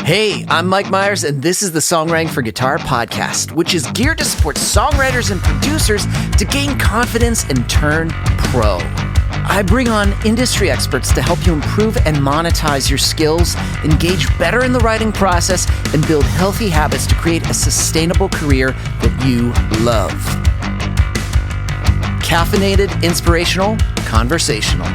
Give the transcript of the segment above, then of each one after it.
Hey, I'm Mike Myers, and this is the Songwriting for Guitar podcast, which is geared to support songwriters and producers to gain confidence and turn pro. I bring on industry experts to help you improve and monetize your skills, engage better in the writing process, and build healthy habits to create a sustainable career that you love. Caffeinated, inspirational, conversational.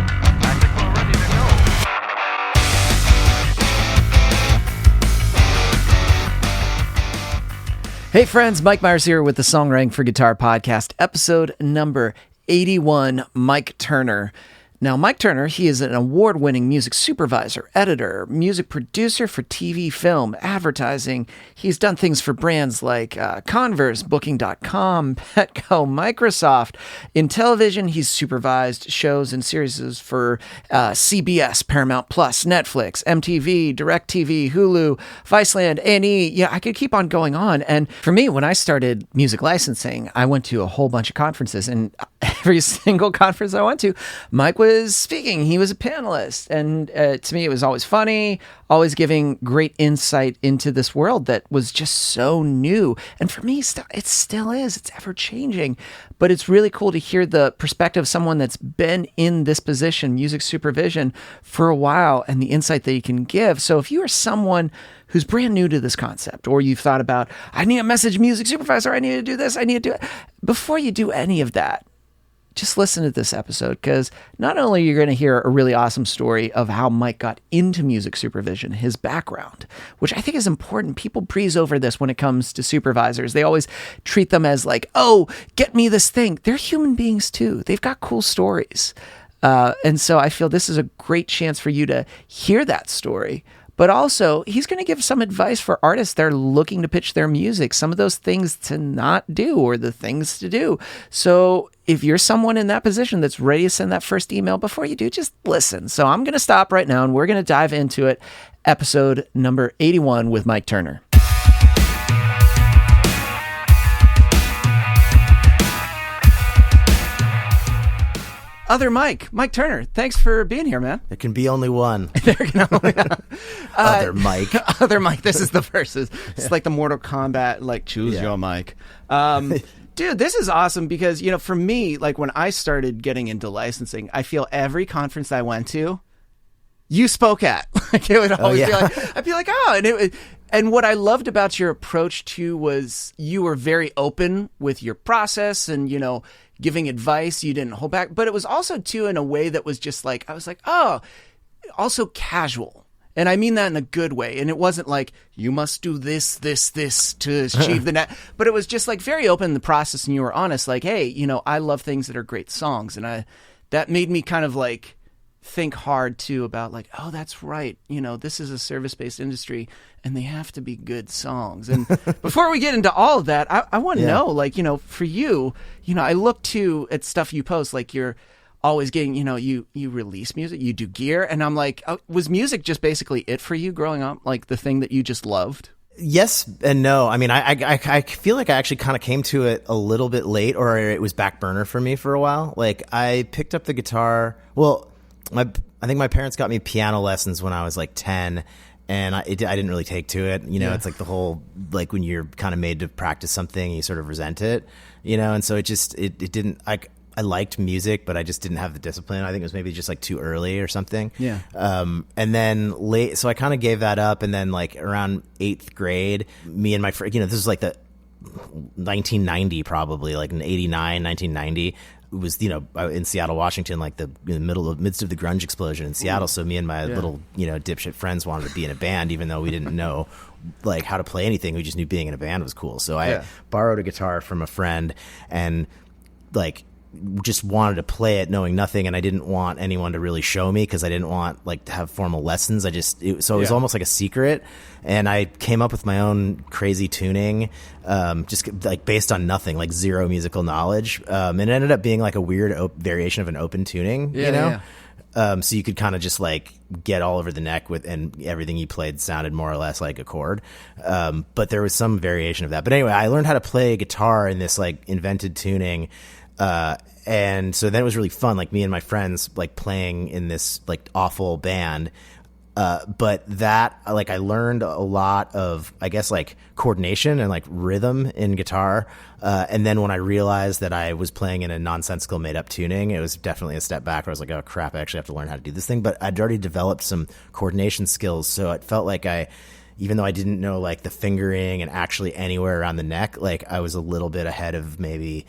Hey friends, Mike Myers here with the Songwriting for Guitar podcast, episode number 81, Mike Turner. Now, Mike Turner, he is an award-winning music supervisor, editor, music producer for TV, film, advertising. He's done things for brands like Converse, Booking.com, Petco, Microsoft. In television, he's supervised shows and series for CBS, Paramount Plus, Netflix, MTV, DirecTV, Hulu, Viceland, A&E. Yeah, I could keep on going on. And for me, when I started music licensing, I went to a whole bunch of conferences, and every single conference I went to, Mike was speaking. He was a panelist. And to me, it was always funny, always giving great insight into this world that was just so new. And for me, it still is. It's ever changing. But it's really cool to hear the perspective of someone that's been in this position, music supervision, for a while, and the insight that he can give. So if you are someone who's brand new to this concept, or you've thought about, I need a message music supervisor, I need to do this, I need to do it. Before you do any of that, just listen to this episode, because not only are you going to hear a really awesome story of how Mike got into music supervision, his background, which I think is important. People breeze over this when it comes to supervisors. They always treat them as like, oh, get me this thing. They're human beings too. They've got cool stories. And so I feel this is a great chance for you to hear that story. But also, he's going to give some advice for artists that are looking to pitch their music, some of those things to not do or the things to do. So if you're someone in that position that's ready to send that first email, before you do, just listen. So I'm going to stop right now, and we're going to dive into it. Episode number 81 with Mike Turner. Other Mike Turner, thanks for being here, man. There can be only one. There can only Other Mike. Other Mike. This is the first. It's like the Mortal Kombat, like choose your Mike. Dude, this is awesome because, you know, for me, like when I started getting into licensing, I feel every conference I went to, you spoke at. Like it would always be like, I'd be like, oh, and what I loved about your approach too was you were very open with your process and, you know, giving advice. You didn't hold back, but it was also too in a way that was just like, I was like, oh, also casual. And I mean that in a good way. And it wasn't like, you must do this to achieve the net. But it was just like very open in the process. And you were honest, like, hey, you know, I love things that are great songs. And that made me kind of like think hard too about like, oh, that's right. You know, this is a service-based industry and they have to be good songs. And before we get into all of that, I want to know, like, you know, for you, you know, I look too at stuff you post, like you're always getting, you know, you release music, you do gear. And I'm like, was music just basically it for you growing up? Like the thing that you just loved? Yes and no. I mean, I feel like I actually kind of came to it a little bit late, or it was back burner for me for a while. Like I picked up the guitar. Well, I think my parents got me piano lessons when I was like 10, and I didn't really take to it. You know, it's like the whole, like when you're kind of made to practice something, you sort of resent it, you know? And so it didn't, I liked music, but I just didn't have the discipline. I think it was maybe just like too early or something. Yeah. And then late, so I kind of gave that up. And then like around 8th grade, me and my friend, you know, this is like the 1990 probably, like in 89, 1990. It was, you know, in Seattle, Washington, like the midst of the grunge explosion in Seattle. So me and my little, you know, dipshit friends wanted to be in a band, even though we didn't know like how to play anything. We just knew being in a band was cool. So I borrowed a guitar from a friend and like just wanted to play it knowing nothing, and I didn't want anyone to really show me because I didn't want like to have formal lessons. It was almost like a secret, and I came up with my own crazy tuning, just like based on nothing, like zero musical knowledge, and it ended up being like a weird variation of an open tuning, you know. So you could kind of just like get all over the neck with, and everything you played sounded more or less like a chord. But there was some variation of that. But anyway, I learned how to play guitar in this like invented tuning. And so then it was really fun, like me and my friends like playing in this like awful band But that, like, I learned a lot of, I guess, like, coordination and like rhythm in guitar. And then when I realized that I was playing in a nonsensical made up tuning, it was definitely a step back where I was like, oh crap, I actually have to learn how to do this thing. But I'd already developed some coordination skills. So it felt like even though I didn't know like the fingering and actually anywhere around the neck, like I was a little bit ahead of maybe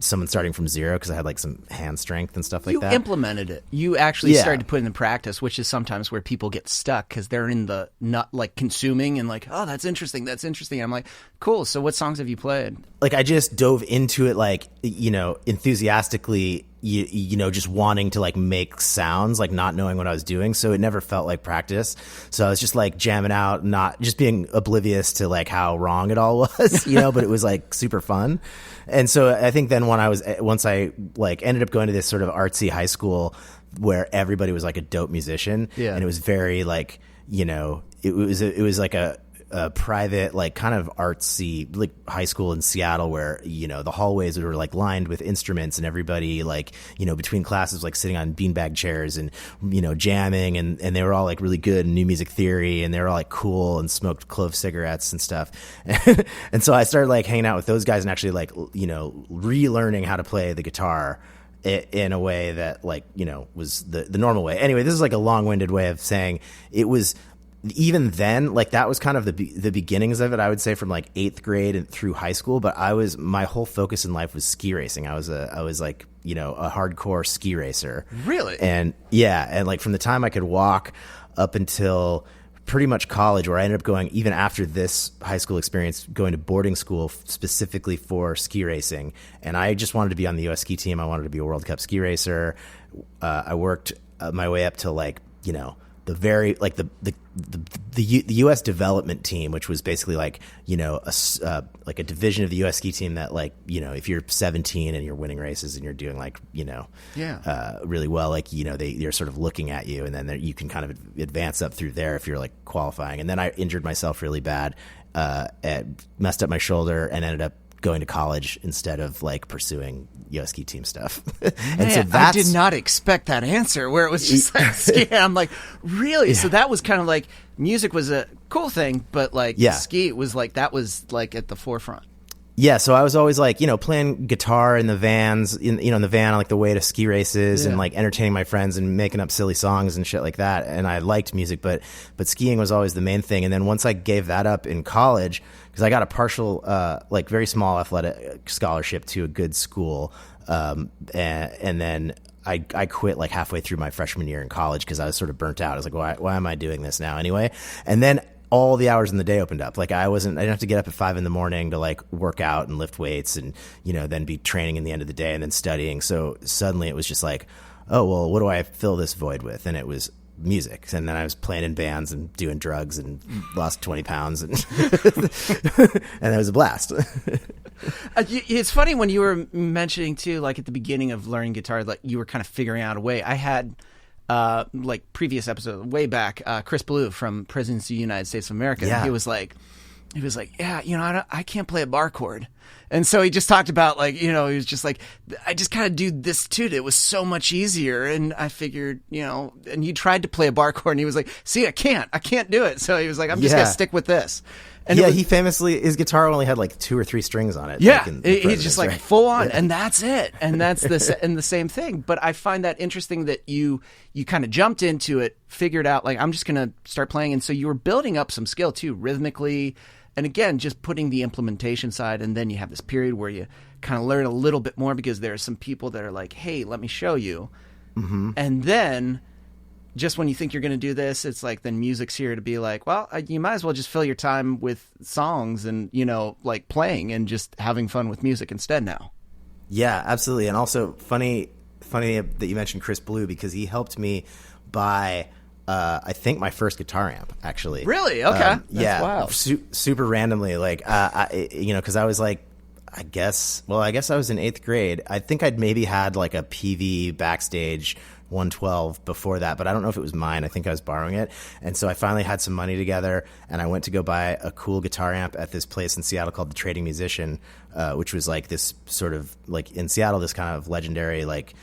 someone starting from zero because I had like some hand strength and stuff like that. You implemented it. You actually started to put it in practice, which is sometimes where people get stuck because they're in the not like consuming and like, oh, that's interesting. That's interesting. I'm like, cool. So what songs have you played? Like I just dove into it like, enthusiastically, just wanting to like make sounds, like not knowing what I was doing. So it never felt like practice. So I was just like jamming out, not just being oblivious to like how wrong it all was, but it was like super fun. And so I think then once I like ended up going to this sort of artsy high school where everybody was like a dope musician, and it was very like, it was like a private, like kind of artsy, like high school in Seattle where, the hallways were like lined with instruments and everybody like, between classes, like sitting on beanbag chairs and, jamming and they were all like really good in new music theory and they were all like cool and smoked clove cigarettes and stuff. And so I started like hanging out with those guys and actually like, relearning how to play the guitar in a way that like, was the normal way. Anyway, this is like a long-winded way of saying it was. Even then, like that was kind of the beginnings of it, I would say, from like 8th grade and through high school. But my whole focus in life was ski racing. I was like, a hardcore ski racer. Really? And and like from the time I could walk up until pretty much college, where I ended up going, even after this high school experience, going to boarding school specifically for ski racing. And I just wanted to be on the U.S. ski team. I wanted to be a World Cup ski racer. I worked my way up to like, the very like the U.S. development team, which was basically like like a division of the U.S. ski team that like if you're 17 and you're winning races and you're doing like really well, like they're sort of looking at you, and then you can kind of advance up through there if you're like qualifying. And then I injured myself really bad, messed up my shoulder, and ended up going to college instead of like pursuing U.S. ski team stuff. And I did not expect that answer where it was just like ski. I'm like, really? Yeah. So that was kind of like music was a cool thing, but like ski was like, that was like at the forefront. Yeah, so I was always like, playing guitar in the vans, in the van on like the way to ski races and like entertaining my friends and making up silly songs and shit like that. And I liked music, but skiing was always the main thing. And then once I gave that up in college, because I got a partial, like very small athletic scholarship to a good school, and then I quit like halfway through my freshman year in college because I was sort of burnt out. I was like, why am I doing this now anyway? And then all the hours in the day opened up. Like I didn't have to get up at 5 a.m. to like work out and lift weights and, then be training in the end of the day and then studying. So suddenly it was just like, oh, well, what do I fill this void with? And it was music. And then I was playing in bands and doing drugs and lost 20 pounds and, and it was a blast. It's funny when you were mentioning too, like at the beginning of learning guitar, like you were kind of figuring out a way. I had, like previous episode way back, Chris Blue from Presidents of the United States of America. Yeah. He was like, yeah, I can't play a bar chord. And so he just talked about like, he was just like, I just kind of do this too. It was so much easier. And I figured, and he tried to play a bar chord and he was like, see, I can't do it. So he was like, I'm just going to stick with this. And he famously, his guitar only had like 2 or 3 strings on it. Yeah, he's just like full on, and that's it. And that's the same thing. But I find that interesting that you kind of jumped into it, figured out like I'm just going to start playing, and so you were building up some skill too, rhythmically, and again just putting the implementation side. And then you have this period where you kind of learn a little bit more because there are some people that are like, hey, let me show you, and then. Just when you think you're going to do this, it's like then music's here to be like, well, you might as well just fill your time with songs and, like playing and just having fun with music instead now. Yeah, absolutely. And also funny that you mentioned Chris Blue because he helped me buy, I think, my first guitar amp, actually. Really? Okay. That's wild. Super randomly. Like, because I was like, I guess I was in 8th grade. I think I'd maybe had like a PV Backstage 112 before that, but I don't know if it was mine. I think I was borrowing it. And so I finally had some money together and I went to go buy a cool guitar amp at this place in Seattle called the Trading Musician, which was like this sort of like in Seattle, this kind of legendary like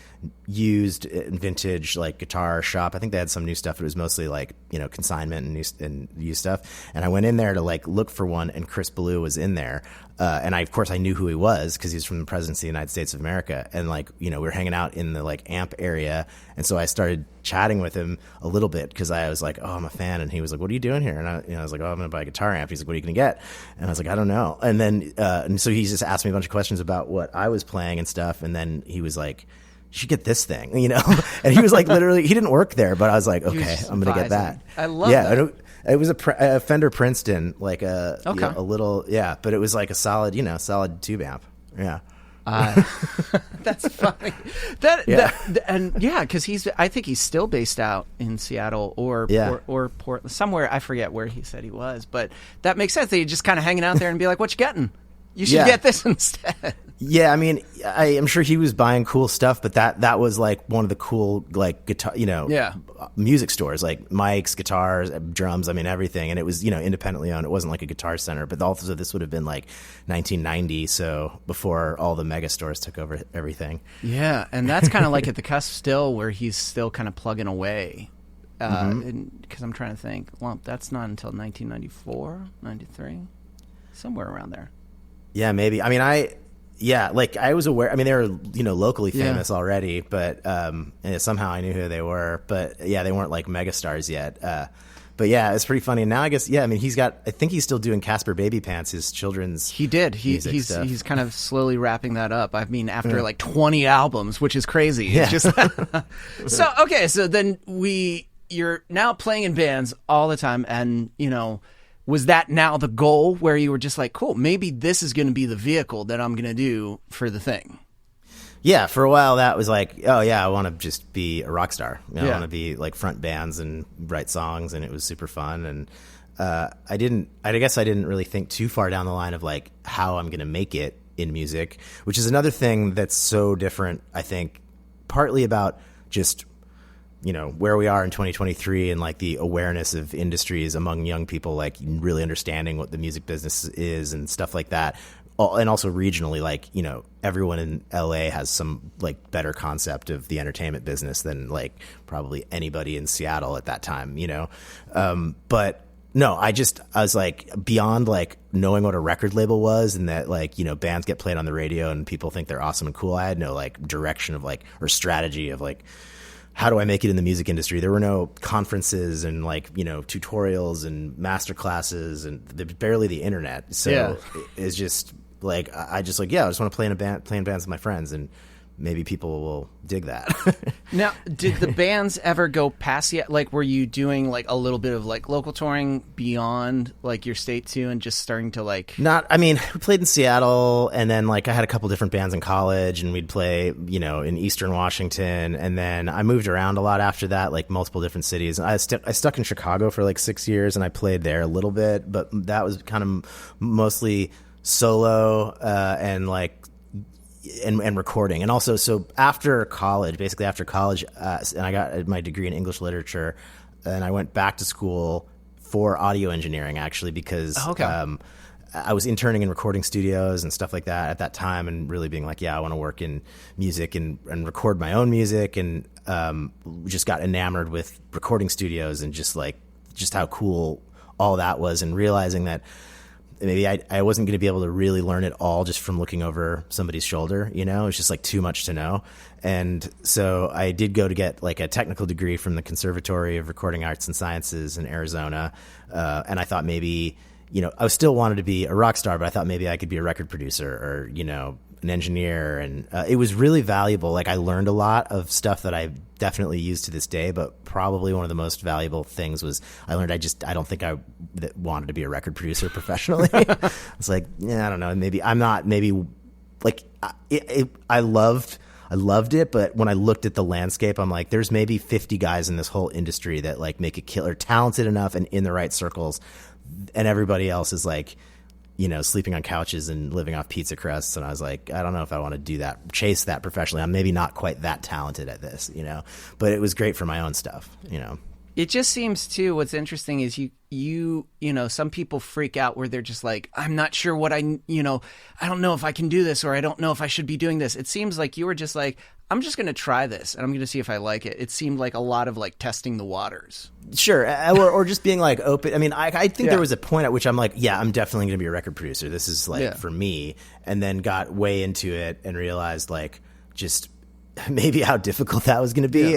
used and vintage like guitar shop. I think they had some new stuff, but it was mostly like, consignment and used stuff. And I went in there to like look for one, and Chris Ballou was in there. And of course I knew who he was because he's from the presidency of the United States of America. And like, we were hanging out in the like amp area. And so I started chatting with him a little bit because I was like, oh, I'm a fan. And he was like, what are you doing here? And I was like, oh, I'm going to buy a guitar amp. He's like, what are you going to get? And I was like, I don't know. And then, and so he just asked me a bunch of questions about what I was playing and stuff. And then he was like, you should get this thing, and he was like, literally, he didn't work there, but I was like, okay, I'm going to get that. I love that. It was a Fender Princeton, like a little, but it was like a solid, solid tube amp. Yeah. That's funny. Because I think he's still based out in Seattle or Portland, somewhere. I forget where he said he was, but that makes sense. That you just kind of hanging out there and be like, what you getting? You should get this instead. Yeah, I mean, I'm sure he was buying cool stuff, but that was like one of the cool like guitar, music stores, like mics, guitars, drums. I mean, everything, and it was independently owned. It wasn't like a Guitar Center, but also this would have been like 1990, so before all the mega stores took over everything. Yeah, and that's kind of like at the cusp still, where he's still kind of plugging away. Because I'm trying to think. Well, that's not until 1994, 93, somewhere around there. Yeah, maybe. I mean, I was aware. I mean, they were, locally famous already, but and somehow I knew who they were. But yeah, they weren't like megastars yet. But yeah, it's pretty funny. And now I guess, I mean, I think he's still doing Casper Baby Pants, his children's. He did. He's kind of slowly wrapping that up. I mean, after like 20 albums, which is crazy. Yeah. It's just so then you're now playing in bands all the time, and was that now the goal where you were just like, cool, maybe this is going to be the vehicle that I'm going to do for the thing? Yeah, for a while that was like, oh yeah, I want to just be a rock star. I want to be like front bands and write songs, and it was super fun. And I guess I didn't really think too far down the line of like how I'm going to make it in music, which is another thing that's so different, I think, partly about just where we are in 2023 and like the awareness of industries among young people, like really understanding what the music business is and stuff like that. And also regionally, like, everyone in LA has some like better concept of the entertainment business than like probably anybody in Seattle at that time, but no, I was like beyond like knowing what a record label was and that like, bands get played on the radio and people think they're awesome and cool. I had no like direction of like, or strategy of like, how do I make it in the music industry? There were no conferences and like, tutorials and master classes and barely the internet. So it's just like, I just want to play in a band, playing bands with my friends, and maybe people will dig that. Now, did the bands ever go past yet? Like, were you doing like a little bit of like local touring beyond like your state too, and just starting to like? We played in Seattle, and then like I had a couple different bands in college, and we'd play, in Eastern Washington, and then I moved around a lot after that, like multiple different cities. I stuck in Chicago for like 6 years, and I played there a little bit, but that was kind of mostly solo and like. And recording. And also, so after college, and I got my degree in English literature, and I went back to school for audio engineering, actually, because I was interning in recording studios and stuff like that at that time, and really being like, I want to work in music and record my own music, and just got enamored with recording studios and just how cool all that was, and realizing that maybe I wasn't going to be able to really learn it all just from looking over somebody's shoulder, it was just like too much to know. And so I did go to get like a technical degree from the Conservatory of Recording Arts and Sciences in Arizona. And I thought maybe, I still wanted to be a rock star, but I thought maybe I could be a record producer or, an engineer. And it was really valuable. Like I learned a lot of stuff that I definitely use to this day, but probably one of the most valuable things was I learned I don't think I wanted to be a record producer professionally. It's like, I don't know, maybe I'm not, maybe like I loved it, but when I looked at the landscape, I'm like, there's maybe 50 guys in this whole industry that like make a killer, talented enough and in the right circles, and everybody else is like, sleeping on couches and living off pizza crusts. And I was like, I don't know if I want to do that, chase that professionally. I'm maybe not quite that talented at this, but it was great for my own stuff, It just seems too, what's interesting is you know, some people freak out where they're just like, I'm not sure what I don't know if I can do this, or I don't know if I should be doing this. It seems like you were just like, I'm just going to try this and I'm going to see if I like it. It seemed like a lot of like testing the waters. Sure. Or just being like open. I mean, I think there was a point at which I'm like, yeah, I'm definitely going to be a record producer. This is like for me. And then got way into it and realized like just maybe how difficult that was going to be.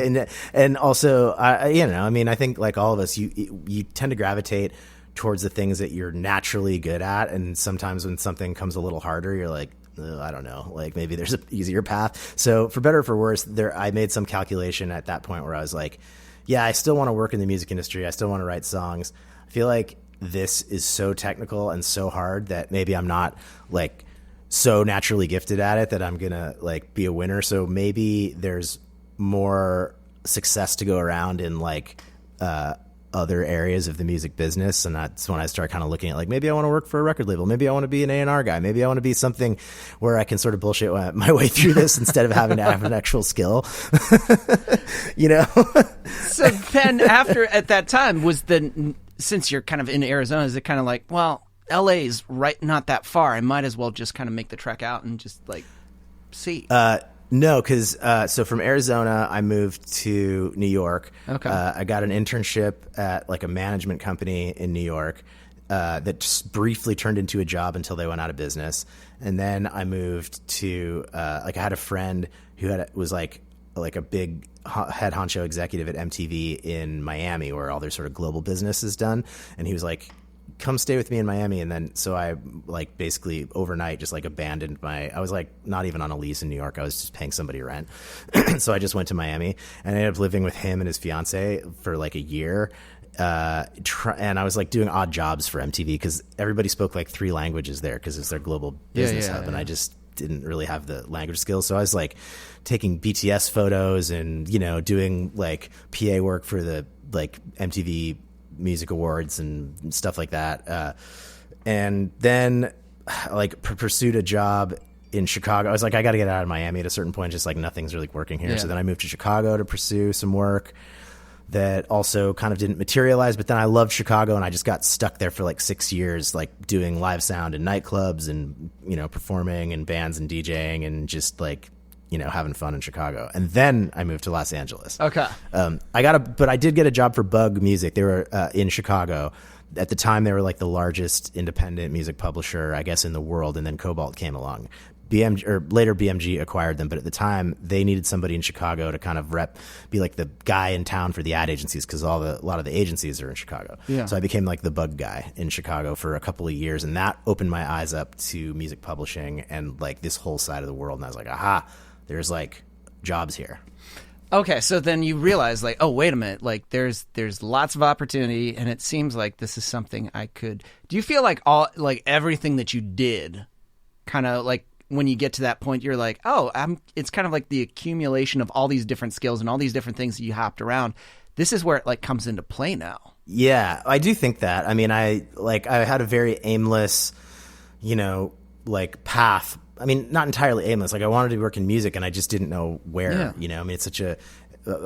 And also, I mean, I think like all of us, you tend to gravitate towards the things that you're naturally good at. And sometimes when something comes a little harder, you're like, I don't know, like maybe there's an easier path. So for better or for worse, I made some calculation at that point where I was like, yeah, I still want to work in the music industry. I still want to write songs. I feel like this is so technical and so hard that maybe I'm not like so naturally gifted at it that I'm going to like be a winner. So maybe there's more success to go around in like, other areas of the music business. And that's when I start kind of looking at like, maybe I want to work for a record label. Maybe I want to be an A&R guy. Maybe I want to be something where I can sort of bullshit my way through this instead of having to have an actual skill, you know? So then at that time since you're kind of in Arizona, is it kind of like, well, LA is not that far. I might as well just kind of make the trek out and just like see. No, because so from Arizona, I moved to New York. Okay. I got an internship at like a management company in New York that just briefly turned into a job until they went out of business. And then I moved to like I had a friend who was like a big head honcho executive at MTV in Miami, where all their sort of global business is done. And he was like, come stay with me in Miami. And then, so I like basically overnight just like abandoned I was like not even on a lease in New York. I was just paying somebody rent. So I just went to Miami and I ended up living with him and his fiance for like a year. And I was like doing odd jobs for MTV because everybody spoke like 3 languages there because it's their global business hub. And I just didn't really have the language skills. So I was like taking BTS photos and, you know, doing like PA work for the like MTV Music Awards and stuff like that. And then like pursued a job in Chicago. I was like, I got to get out of Miami at a certain point. Just like nothing's really working here. Yeah. So then I moved to Chicago to pursue some work that also kind of didn't materialize. But then I loved Chicago and I just got stuck there for like 6 years, like doing live sound in nightclubs and, you know, performing in bands and DJing and just like, you know, having fun in Chicago. And then I moved to Los Angeles. Okay. But I did get a job for Bug Music. They were in Chicago. At the time, they were like the largest independent music publisher, I guess, in the world. And then Cobalt came along. Later BMG acquired them. But at the time, they needed somebody in Chicago to kind of be like the guy in town for the ad agencies because a lot of the agencies are in Chicago. Yeah. So I became like the Bug guy in Chicago for a couple of years. And that opened my eyes up to music publishing and like this whole side of the world. And I was like, aha. There's like jobs here. Okay, so then you realize like, oh, wait a minute, like there's lots of opportunity, and it seems like this is something I could. Do you feel like everything that you did, kind of like when you get to that point, you're like, oh, it's kind of like the accumulation of all these different skills and all these different things that you hopped around. This is where it like comes into play now. Yeah, I do think that. I mean, I had a very aimless, you know, like path. I mean, not entirely aimless. Like I wanted to work in music and I just didn't know where, you know, I mean, it's such a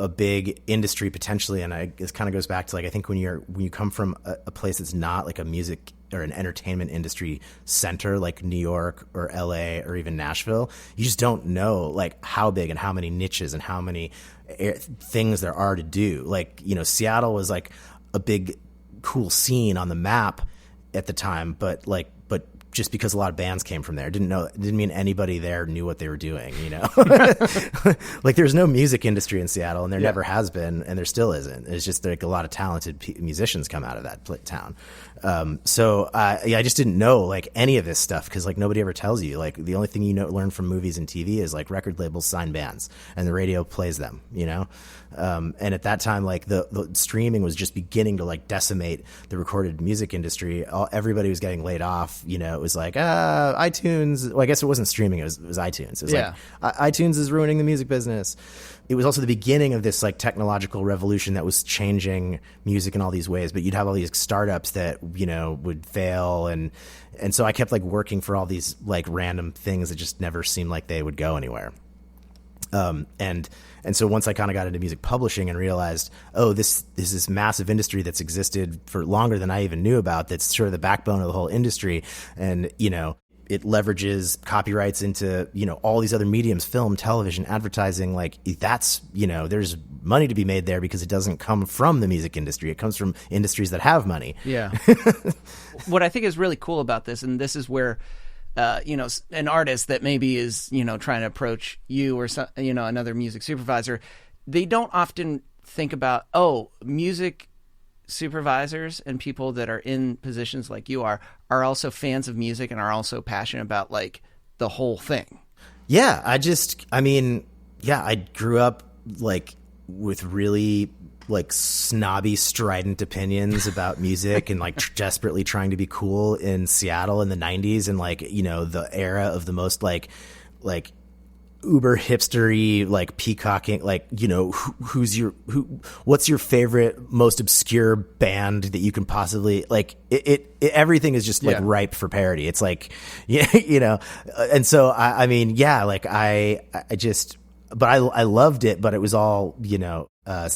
big industry potentially. And this kind of goes back to like, I think when you come from a place that's not like a music or an entertainment industry center, like New York or LA or even Nashville, you just don't know like how big and how many niches and how many things there are to do. Like, you know, Seattle was like a big, cool scene on the map at the time, but just because a lot of bands came from there, didn't mean anybody there knew what they were doing, you know? Like there's no music industry in Seattle and there never has been and there still isn't. It's just like a lot of talented musicians come out of that town. So I just didn't know like any of this stuff because like nobody ever tells you. Like the only thing you learn from movies and TV is like record labels sign bands and the radio plays them, you know? And at that time, like the streaming was just beginning to like decimate the recorded music industry. Everybody was getting laid off, you know? It was like, iTunes. Well, I guess it wasn't streaming. It was iTunes. It was like, iTunes is ruining the music business. It was also the beginning of this like technological revolution that was changing music in all these ways. But you'd have all these startups that, you know, would fail. And so I kept like working for all these like random things that just never seemed like they would go anywhere. And so once I kind of got into music publishing and realized, oh, this is this massive industry that's existed for longer than I even knew about, that's sort of the backbone of the whole industry. And, it leverages copyrights into, all these other mediums, film, television, advertising. Like that's, there's money to be made there because it doesn't come from the music industry. It comes from industries that have money. Yeah. What I think is really cool about this, and this is where, an artist that maybe is, trying to approach you or, another music supervisor, they don't often think about, music supervisors and people that are in positions like you are also fans of music and are also passionate about like the whole thing. Yeah. I grew up like with really like snobby, strident opinions about music and like desperately trying to be cool in Seattle in the 90s and like, the era of the most like uber hipstery, like peacocking, like, what's your favorite, most obscure band that you can possibly like, everything is just like ripe for parody. It's like, and so I loved it, but it was all,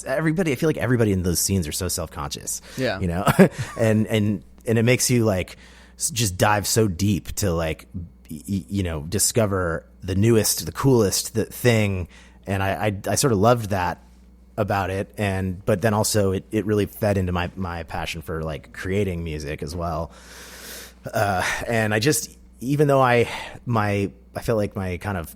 everybody, I feel like everybody in those scenes are so self-conscious, and it makes you like just dive so deep to like, discover the newest, the coolest thing. And I sort of loved that about it. But then also it really fed into my passion for like creating music as well. And even though I felt like my kind of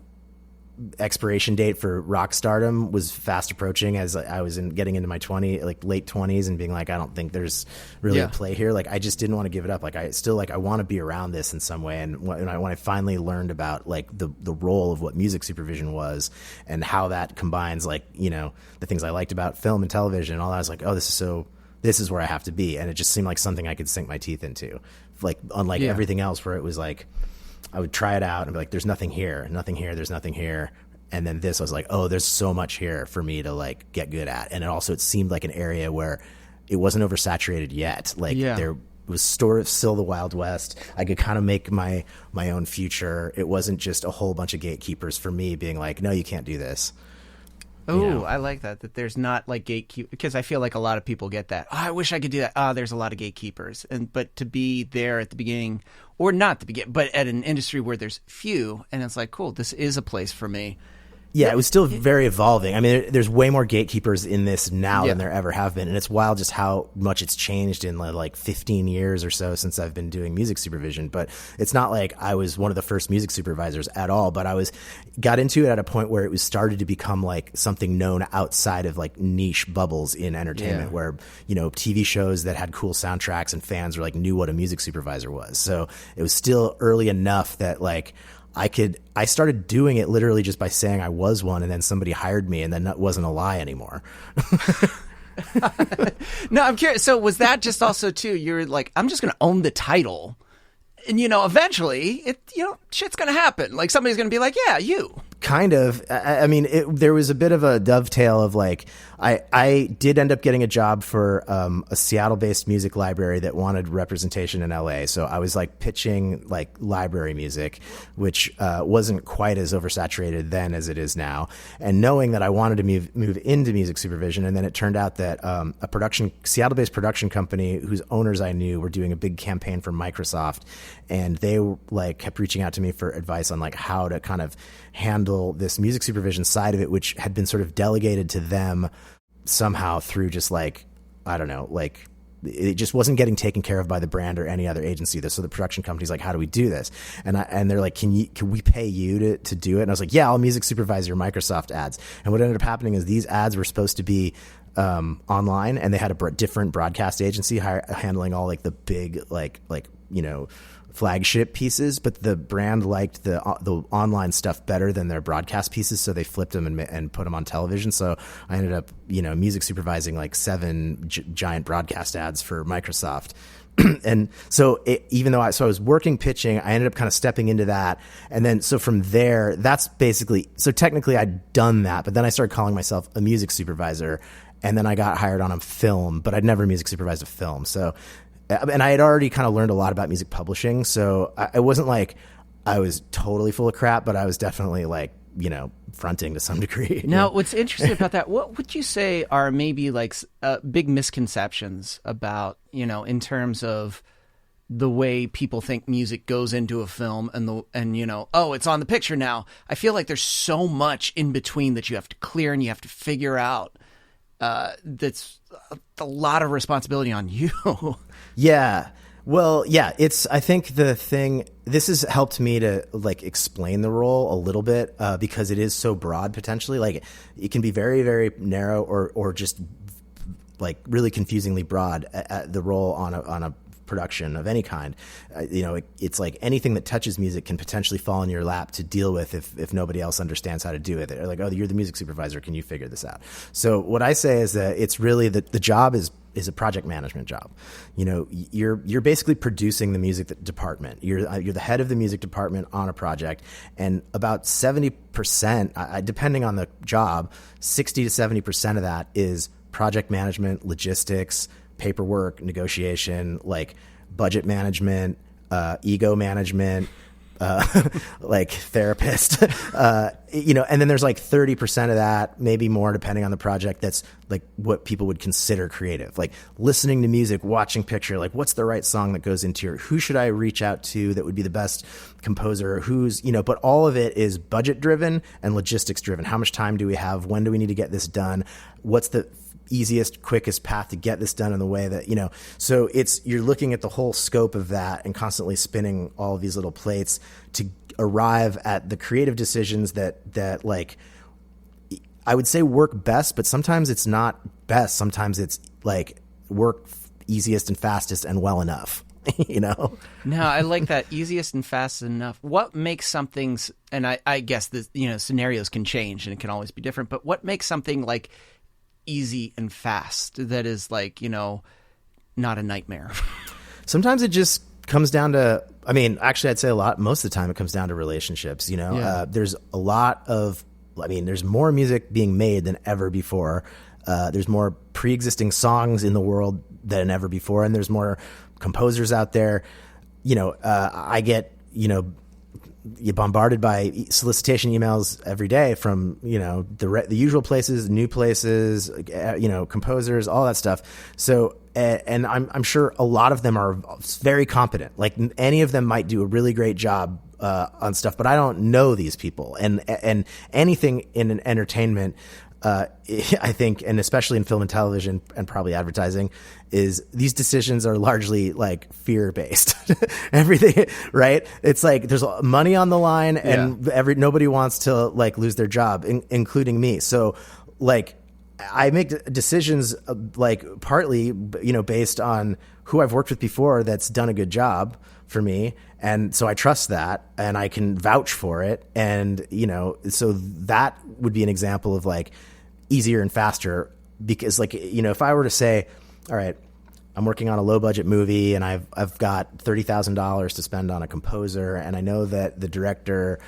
expiration date for rock stardom was fast approaching as I was getting into my late 20s and being like, I don't think there's really a play here. Like I just didn't want to give it up. Like I still I want to be around this in some way. And when I finally learned about like the role of what music supervision was and how that combines like, the things I liked about film and television and all that, I was like, oh, this is where I have to be. And it just seemed like something I could sink my teeth into, like unlike everything else where it was like, I would try it out and be like, there's nothing here, there's nothing here. And then this, I was like, oh, there's so much here for me to like get good at. And it seemed like an area where it wasn't oversaturated yet. Like there was still the Wild West. I could kind of make my own future. It wasn't just a whole bunch of gatekeepers for me being like, no, you can't do this. Oh, I like that there's not like gatekeep, because I feel like a lot of people get that. Oh, I wish I could do that. There's a lot of gatekeepers. But to be there at the beginning, or not the beginning, but at an industry where there's few, and it's like, cool, this is a place for me. Yeah, it was still very evolving. I mean, there's way more gatekeepers in this now than there ever have been. And it's wild just how much it's changed in like 15 years or so since I've been doing music supervision. But it's not like I was one of the first music supervisors at all. But I got into it at a point where it was started to become like something known outside of like niche bubbles in entertainment where, TV shows that had cool soundtracks and fans were like knew what a music supervisor was. So it was still early enough that like I started doing it literally just by saying I was one, and then somebody hired me, and then that wasn't a lie anymore. No, I'm curious. So was that just also too, you're like, I'm just going to own the title, and eventually shit's going to happen. Like somebody's going to be like, yeah, you. Kind of. I mean, there was a bit of a dovetail of like, I did end up getting a job for a Seattle-based music library that wanted representation in LA. So I was like pitching like library music, which wasn't quite as oversaturated then as it is now. And knowing that I wanted to move into music supervision, and then it turned out that a Seattle-based production company whose owners I knew were doing a big campaign for Microsoft, and they like kept reaching out to me for advice on like how to kind of handle this music supervision side of it, which had been sort of delegated to them somehow through just like, I don't know, like it just wasn't getting taken care of by the brand or any other agency. So the production company's like, how do we do this? And they're like, can we pay you to do it? And I was like, yeah, I'll music supervise your Microsoft ads. And what ended up happening is these ads were supposed to be online, and they had a different broadcast agency handling all like the big like flagship pieces, but the brand liked the online stuff better than their broadcast pieces, so they flipped them and put them on television. So I ended up music supervising like 7 giant broadcast ads for Microsoft. And so even though I was working pitching, I ended up kind of stepping into that. And then so from there, that's basically, so technically I'd done that, but then I started calling myself a music supervisor, and then I got hired on a film, but I'd never music supervised a film. So, and I had already kind of learned a lot about music publishing. So it wasn't like I was totally full of crap, but I was definitely like fronting to some degree. Now, what's interesting about that, what would you say are maybe like big misconceptions about, in terms of the way people think music goes into a film oh, it's on the picture now. I feel like there's so much in between that you have to clear and you have to figure out. That's a lot of responsibility on you. Yeah. Well, yeah, I think this has helped me to like explain the role a little bit, because it is so broad potentially. Like it can be very, very narrow or just like really confusingly broad at the role on a production of any kind. It's like anything that touches music can potentially fall in your lap to deal with if nobody else understands how to do it. They're like, oh, you're the music supervisor. Can you figure this out? So what I say is that it's really the job is a project management job. You're basically producing the music department. You're the head of the music department on a project, and about 70%, depending on the job, 60 to 70% of that is project management, logistics, paperwork, negotiation, like budget management, ego management, like therapist, and then there's like 30% of that, maybe more depending on the project, that's like what people would consider creative, like listening to music, watching picture, like what's the right song that goes into who should I reach out to that would be the best composer, but all of it is budget driven and logistics driven. How much time do we have? When do we need to get this done? What's the easiest, quickest path to get this done in the way that, so you're looking at the whole scope of that and constantly spinning all of these little plates to arrive at the creative decisions that like, I would say work best, but sometimes it's not best. Sometimes it's like work easiest and fastest and well enough, No, I like that, easiest and fast enough. What makes something's, and I guess the, scenarios can change and it can always be different, but what makes something like easy and fast that is like, not a nightmare? Sometimes it just comes down to, actually I'd say most of the time it comes down to relationships. There's a lot of, there's more music being made than ever before. There's more pre-existing songs in the world than ever before, and there's more composers out there. I get, you're bombarded by solicitation emails every day from, the usual places, new places, composers, all that stuff. So, and I'm sure a lot of them are very competent. Like any of them might do a really great job on stuff, but I don't know these people. And anything in an entertainment, I think, and especially in film and television and probably advertising, is these decisions are largely like fear-based. Everything, right? It's like there's money on the line, and nobody wants to like lose their job, including me. So, like, I make decisions like partly, based on who I've worked with before that's done a good job for me. And so I trust that and I can vouch for it. And, so that would be an example of like easier and faster, because like, if I were to say, all right, I'm working on a low budget movie and I've got $30,000 to spend on a composer, and I know that the director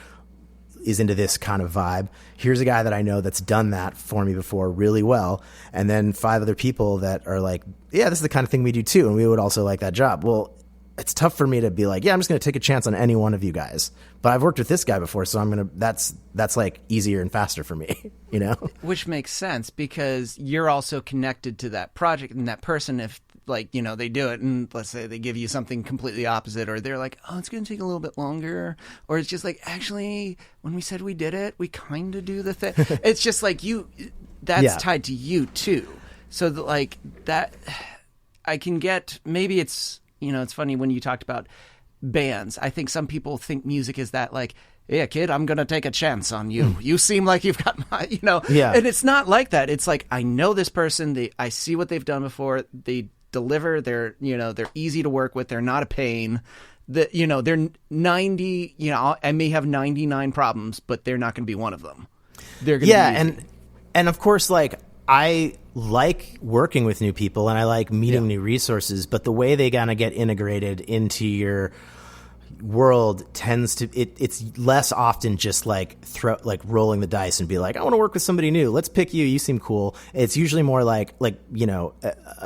is into this kind of vibe. Here's a guy that I know that's done that for me before really well. And then 5 other people that are like, yeah, this is the kind of thing we do too, and we would also like that job. Well, it's tough for me to be like, yeah, I'm just going to take a chance on any one of you guys. But I've worked with this guy before, so that's like easier and faster for me, Which makes sense, because you're also connected to that project and that person. If like, they do it and let's say they give you something completely opposite, or they're like, oh, it's going to take a little bit longer, or it's just like, actually, when we said we did it, we kind of do the thing. It's just like that's tied to you too. So like that, I can get, maybe it's, it's funny when you talked about bands. I think some people think music is that like, yeah, kid, I'm going to take a chance on you. You seem like you've got my, Yeah. And it's not like that. It's like, I know this person. I see what they've done before. They deliver. They're easy to work with. They're not a pain. They're 90, I may have 99 problems, but they're not going to be one of them. They're going to be easy. And of course, like, I like working with new people and I like meeting new resources, but the way they kind of get integrated into your world tends to it's less often just like rolling the dice and be like, I want to work with somebody new, let's pick you seem cool. It's usually more like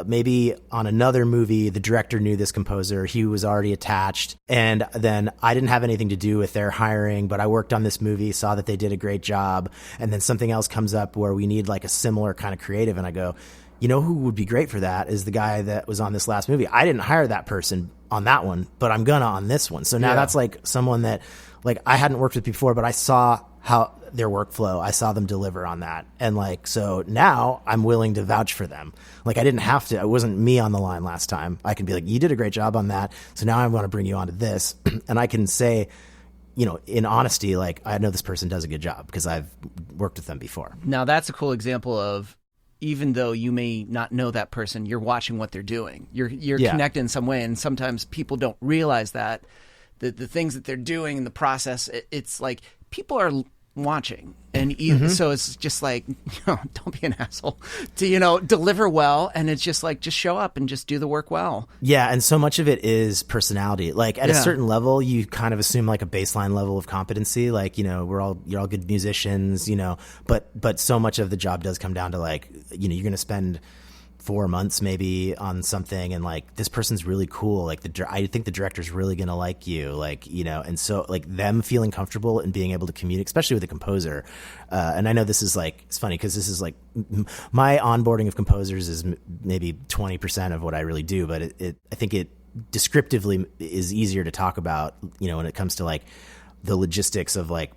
maybe on another movie the director knew this composer, he was already attached, and then I didn't have anything to do with their hiring, but I worked on this movie, saw that they did a great job, and then something else comes up where we need like a similar kind of creative, and I go, you know who would be great for that is the guy that was on this last movie. I didn't hire that person on that one, but I'm gonna on this one. So now that's like someone that like I hadn't worked with before, but I saw how their workflow, I saw them deliver on that. And like, so now I'm willing to vouch for them. Like I didn't have to, it wasn't me on the line last time. I can be like, you did a great job on that. So now I want to bring you onto this. And I can say, in honesty, like I know this person does a good job because I've worked with them before. Now that's a cool example of, even though you may not know that person, you're watching what they're doing. You're connected in some way, and sometimes people don't realize that the things that they're doing in the process. It's like people are watching, and so it's just like, don't be an asshole. To deliver well, and it's just like just show up and just do the work well. Yeah, and so much of it is personality. Like at a certain level, you kind of assume like a baseline level of competency. Like you're all good musicians, but so much of the job does come down to like you're going to spend 4 months maybe on something, and like this person's really cool, like I think the director's really gonna like you, like and so like them feeling comfortable and being able to communicate, especially with a composer. And I know this is like, it's funny because this is like my onboarding of composers is maybe 20% of what I really do, but I think it descriptively is easier to talk about when it comes to like the logistics of like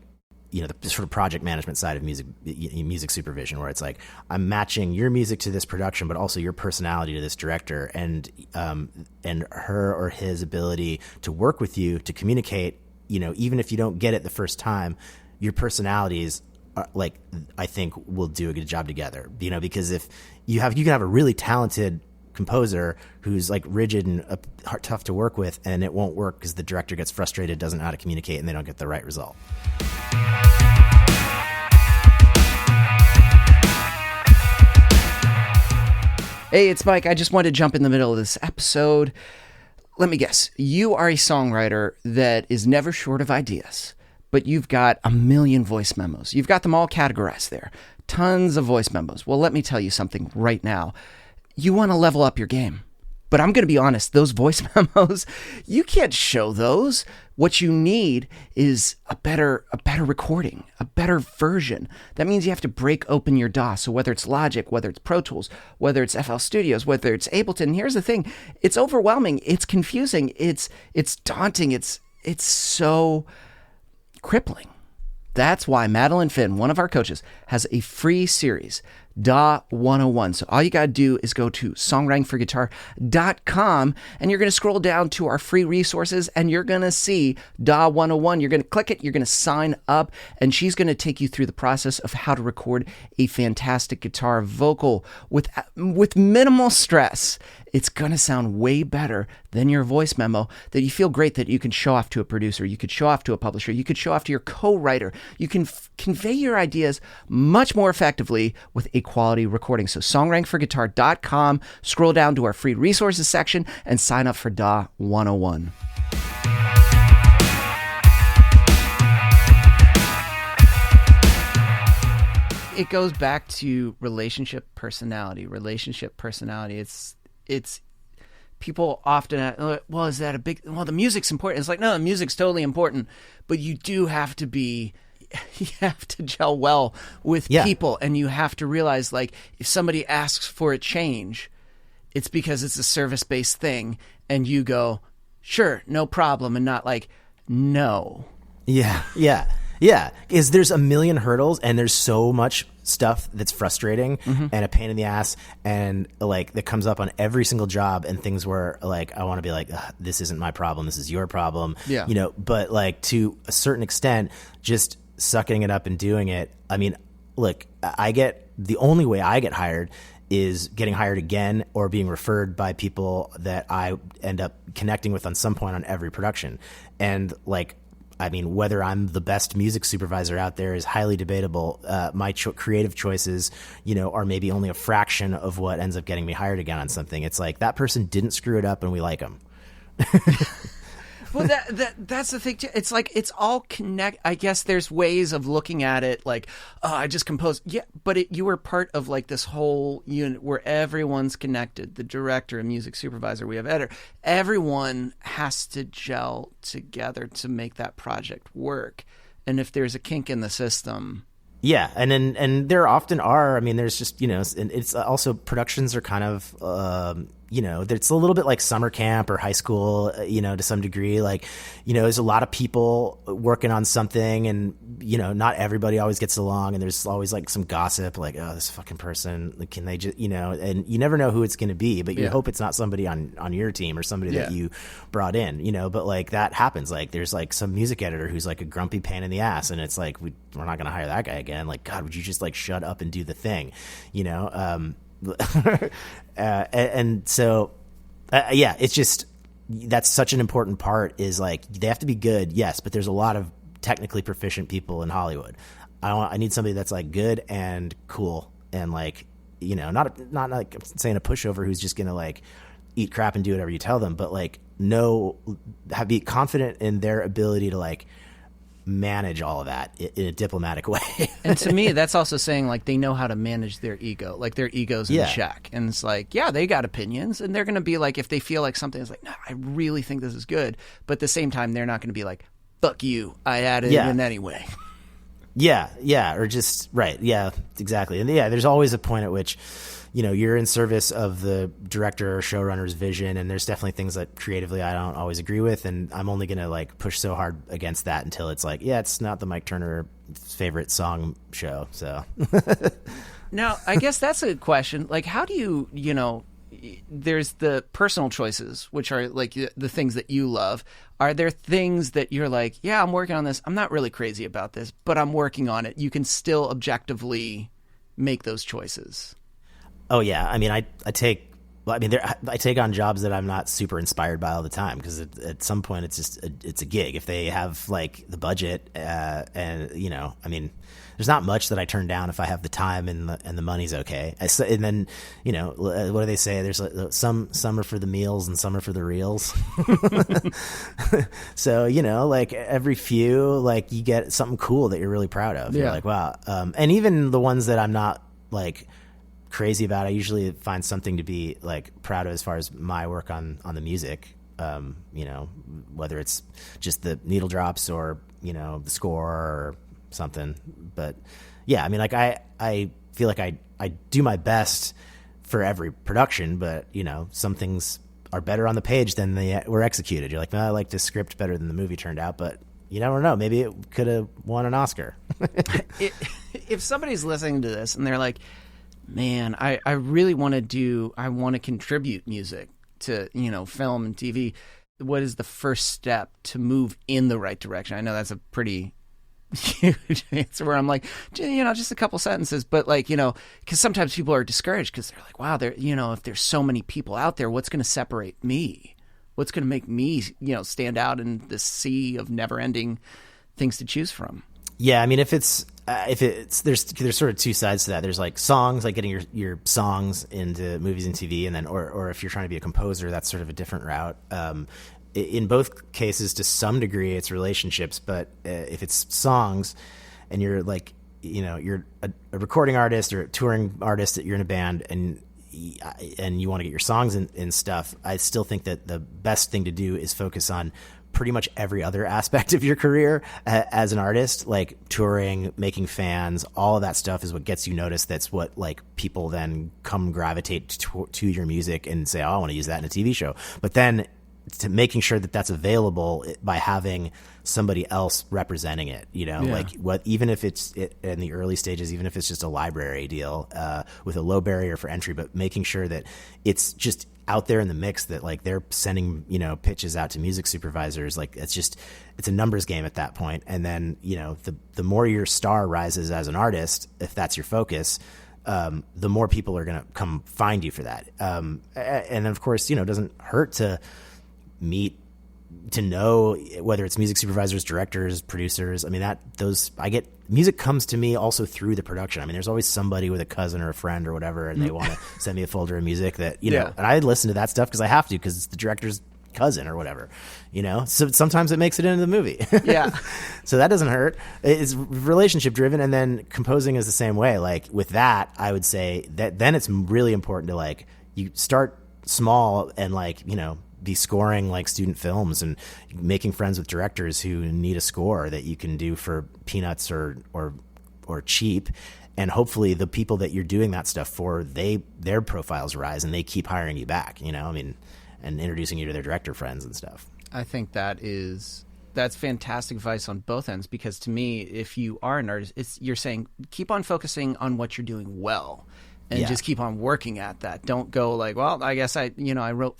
the sort of project management side of music supervision, where it's like I'm matching your music to this production, but also your personality to this director, and her or his ability to work with you to communicate. Even if you don't get it the first time, your personalities are, like I think will do a good job together. Because if you can have a really talented composer who's like rigid and tough to work with, and it won't work because the director gets frustrated, doesn't know how to communicate, and they don't get the right result. Hey, it's Mike. I just wanted to jump in the middle of this episode. Let me guess. You are a songwriter that is never short of ideas, but you've got a million voice memos. You've got them all categorized there. Tons of voice memos. Well, let me tell you something right now. You want to level up your game. But I'm going to be honest, those voice memos, you can't show those. What you need is a better recording, a better version. That means you have to break open your DAW. So whether it's Logic, whether it's Pro Tools, whether it's FL Studios, whether it's Ableton, and here's the thing, it's overwhelming, it's confusing, it's daunting, it's so crippling. That's why Madeline Finn, one of our coaches, has a free series, DAW 101. So all you got to do is go to songwritingforguitar.com, and you're going to scroll down to our free resources, and you're going to see DAW 101. You're going to click it, you're going to sign up, and she's going to take you through the process of how to record a fantastic guitar vocal with minimal stress. It's going to sound way better than your voice memo, that you feel great that you can show off to a producer, you could show off to a publisher, you could show off to your co-writer. You can convey your ideas much more effectively with a quality recording. So songwritingforguitar.com, scroll down to our free resources section and sign up for DAW 101. It goes back to relationship personality. It's people often, well, is that the music's important. It's like, no, the music's totally important, but you do have to you have to gel well with people, and you have to realize, like, if somebody asks for a change, it's because it's a service-based thing, and you go, sure, no problem, and not like, no. Yeah. Is there's a million hurdles, and there's so much stuff that's frustrating and a pain in the ass, and like that comes up on every single job, and things where like I want to be like, this isn't my problem, this is your problem. But like to a certain extent, just sucking it up and doing it. I mean, look, the only way I get hired is getting hired again or being referred by people that I end up connecting with on some point on every production. And like, I mean, whether I'm the best music supervisor out there is highly debatable. My creative choices, are maybe only a fraction of what ends up getting me hired again on something. It's like that person didn't screw it up and we like them. Well, that's the thing too. It's like it's all connect. I guess there's ways of looking at it like, oh, I just composed. Yeah, but you were part of like this whole unit where everyone's connected. The director and music supervisor, we have editor. Everyone has to gel together to make that project work. And if there's a kink in the system. Yeah, and there often are. I mean, there's just, and it's also productions are kind of, it's a little bit like summer camp or high school, to some degree. Like, there's a lot of people working on something, and not everybody always gets along, and there's always like some gossip, like, oh, this fucking person, can they just, and you never know who it's going to be, but you hope it's not somebody on your team or somebody that you brought in, but like that happens. Like there's like some music editor who's like a grumpy pain in the ass, and it's like we're not going to hire that guy again. Like, God, would you just like shut up and do the thing, and so, it's just, that's such an important part is like, they have to be good. Yes. But there's a lot of technically proficient people in Hollywood. I need somebody that's like good and cool and like, not like I'm saying a pushover who's just going to like eat crap and do whatever you tell them, but like be confident in their ability to like manage all of that in a diplomatic way. And to me, that's also saying like they know how to manage their ego, like their ego's in check. And it's like, they got opinions, and they're going to be like, if they feel like something is like, no, I really think this is good, but at the same time, they're not going to be like, fuck you, I added it in anyway. Yeah, or just right. Yeah, exactly. And there's always a point at which you're in service of the director or showrunner's vision, and there's definitely things that creatively I don't always agree with, and I'm only going to like push so hard against that until it's like, it's not the Mike Turner favorite song show. So now, I guess that's a question. Like, how do you, there's the personal choices, which are like the things that you love. Are there things that you're like, I'm working on this. I'm not really crazy about this, but I'm working on it. You can still objectively make those choices. Oh yeah, I mean, I take on jobs that I'm not super inspired by all the time, because at some point it's just it's a gig. If they have like the budget, and I mean, there's not much that I turn down if I have the time and the money's okay. And then what do they say? There's like, some are for the meals and some are for the reels. So like every few, like you get something cool that you're really proud of. You're like, wow. And even the ones that I'm not like crazy about, I usually find something to be like proud of as far as my work on the music, whether it's just the needle drops or the score or something. But I mean, like I feel like I do my best for every production, but some things are better on the page than they were executed. You're like, no, I like this script better than the movie turned out, but you never know, maybe it could have won an Oscar. If somebody's listening to this and they're like, man, I really want to contribute music to, film and TV. What is the first step to move in the right direction? I know that's a pretty huge answer where I'm like, just a couple sentences, but like, because sometimes people are discouraged because they're like, wow, if there's so many people out there, what's going to separate me? What's going to make me, stand out in this sea of never ending things to choose from? Yeah. I mean, if it's there's sort of two sides to that. There's like songs, like getting your songs into movies and TV, and then or if you're trying to be a composer, that's sort of a different route. In both cases, to some degree, it's relationships. But if it's songs, and you're like, you're a recording artist or a touring artist, that you're in a band, and you want to get your songs in stuff, I still think that the best thing to do is focus on pretty much every other aspect of your career as an artist, like touring, making fans, all of that stuff is what gets you noticed. That's what like people then come gravitate to your music and say, oh, I want to use that in a TV show. But then to making sure that that's available by having somebody else representing it, like even if it's in the early stages, even if it's just a library deal with a low barrier for entry, but making sure that it's just out there in the mix, that like they're sending, pitches out to music supervisors. Like it's a numbers game at that point. And then, the more your star rises as an artist, if that's your focus, the more people are going to come find you for that. And then of course, it doesn't hurt to know whether it's music supervisors, directors, producers. I mean, music comes to me also through the production. I mean, there's always somebody with a cousin or a friend or whatever, and they want to send me a folder of music that, and I listen to that stuff because I have to, because it's the director's cousin or whatever, so sometimes it makes it into the movie. Yeah. So that doesn't hurt. It's relationship driven. And then composing is the same way. Like with that, I would say that then it's really important to like, you start small and like, be scoring like student films and making friends with directors who need a score that you can do for peanuts or cheap. And hopefully the people that you're doing that stuff for, their profiles rise and they keep hiring you back, and introducing you to their director friends and stuff. I think that's fantastic advice on both ends, because to me, if you are an artist, you're saying keep on focusing on what you're doing well and just keep on working at that. Don't go like, well, I guess I wrote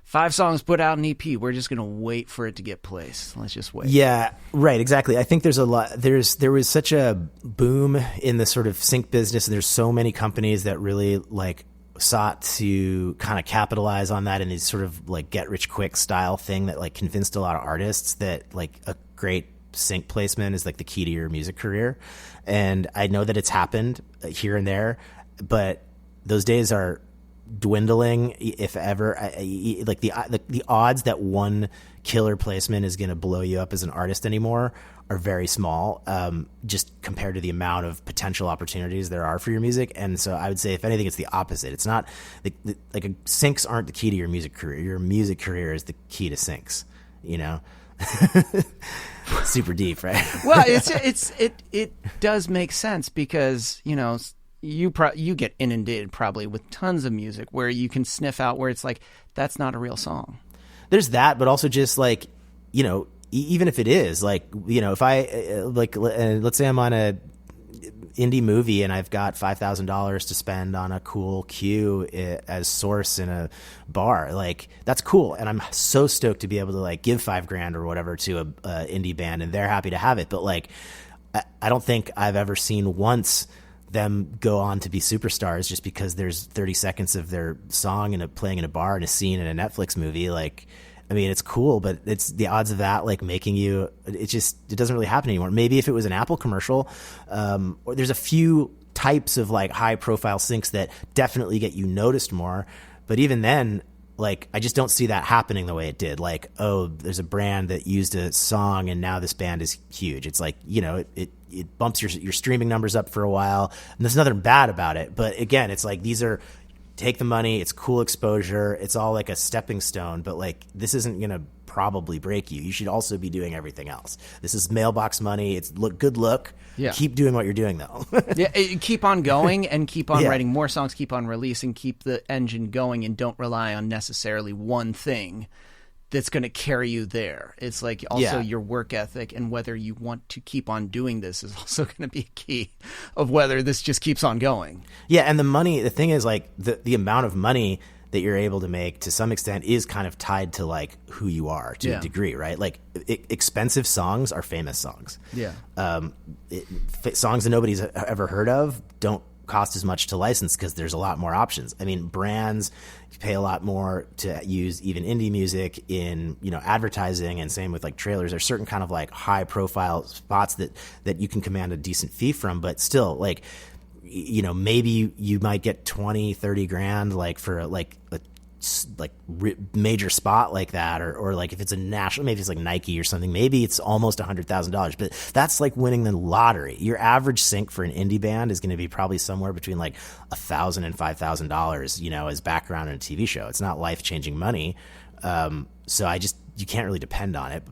5 songs, put out an EP. We're just going to wait for it to get placed. Let's just wait. Yeah, right. Exactly. I think there's a lot. There was such a boom in the sort of sync business, and there's so many companies that really like sought to kind of capitalize on that in this sort of like get rich quick style thing that like convinced a lot of artists that like a great sync placement is like the key to your music career. And I know that it's happened here and there, but those days are dwindling, if ever. Like the odds that one killer placement is going to blow you up as an artist anymore are very small, just compared to the amount of potential opportunities there are for your music. And so I would say, if anything, it's the opposite. It's not like syncs aren't the key to your music career. Your music career is the key to syncs. Super deep, right? Well, it does make sense, because you get inundated probably with tons of music where you can sniff out where it's like, that's not a real song. There's that, but also just like, even if it is like, if I let's say I'm on a indie movie and I've got $5,000 to spend on a cool cue as source in a bar, like that's cool. And I'm so stoked to be able to like give $5,000 or whatever to a indie band, and they're happy to have it. But like, I don't think I've ever seen once them go on to be superstars just because there's 30 seconds of their song playing in a bar and a scene in a Netflix movie. Like, I mean, it's cool, but it's the odds of that like making you, it doesn't really happen anymore. Maybe if it was an Apple commercial, or there's a few types of like high profile syncs that definitely get you noticed more. But even then, like, I just don't see that happening the way it did. Like, oh, there's a brand that used a song and now this band is huge. It's like, it bumps your streaming numbers up for a while, and there's nothing bad about it. But again, it's like, take the money, it's cool exposure, it's all like a stepping stone, but like, this isn't going to probably break you. You should also be doing everything else. This is mailbox money. It's good look. Yeah. Keep doing what you're doing though. Yeah, keep on going and keep on writing more songs, keep on releasing, keep the engine going, and don't rely on necessarily one thing that's going to carry you there. It's like also your work ethic, and whether you want to keep on doing this is also going to be a key of whether this just keeps on going. Yeah, and the thing is like the amount of money that you're able to make to some extent is kind of tied to like who you are to a degree, right? Like expensive songs are famous songs. Yeah. Songs that nobody's ever heard of don't cost as much to license because there's a lot more options. I mean, brands pay a lot more to use even indie music in, advertising, and same with like trailers. There's certain kind of like high profile spots that you can command a decent fee from, but still like, maybe you might get 20, 30 grand like for like a major spot like that, or like if it's a national, maybe it's like Nike or something, maybe it's almost $100,000, but that's like winning the lottery. Your average sync for an indie band is going to be probably somewhere between like $1,000 and $5,000, as background in a TV show. It's not life-changing money. So you can't really depend on it.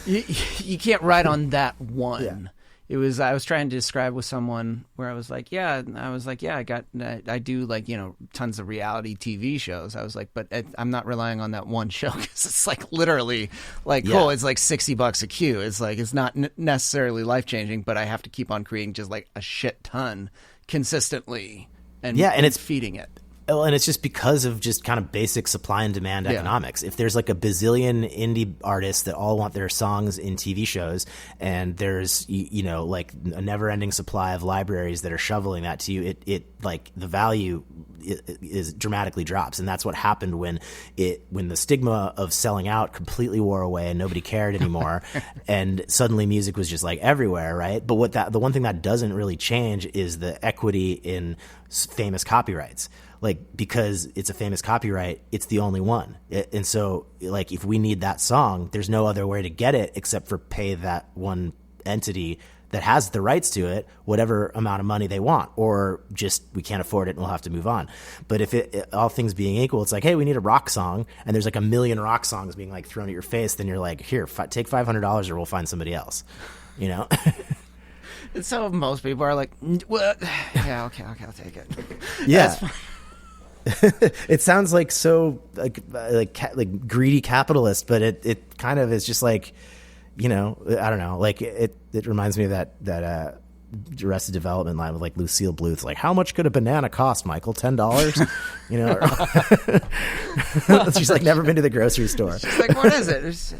you can't ride on that one. Yeah. I was trying to describe with someone where I was like, I do like, tons of reality TV shows. I was like, but I'm not relying on that one show, because it's like literally like, it's like $60 a cue. It's like, it's not necessarily life changing, but I have to keep on creating just like a shit ton consistently and it's feeding it. Well, and it's just because of just kind of basic supply and demand economics. If there's like a bazillion indie artists that all want their songs in TV shows, and there's, like a never ending supply of libraries that are shoveling that to you, it like the value is dramatically drops. And that's what happened when the stigma of selling out completely wore away and nobody cared anymore. And suddenly music was just like everywhere. Right. But the one thing that doesn't really change is the equity in famous copyrights. like, because it's a famous copyright, it's the only one. And so, like, if we need that song, there's no other way to get it except for pay that one entity that has the rights to it whatever amount of money they want, or just we can't afford it and we'll have to move on. But if all things being equal, it's like, hey, we need a rock song, and there's like a million rock songs being like thrown at your face, then you're like, here, take $500 or we'll find somebody else, you know. And so most people are like, well, yeah, okay, I'll take it. Yeah. It sounds like so like greedy capitalist, but it kind of is just like, you know, I don't know, like it reminds me of that Arrested Development line with like Lucille Bluth, like, how much could a banana cost, Michael? $10? You know, she's like never been to the grocery store. She's like, what is it?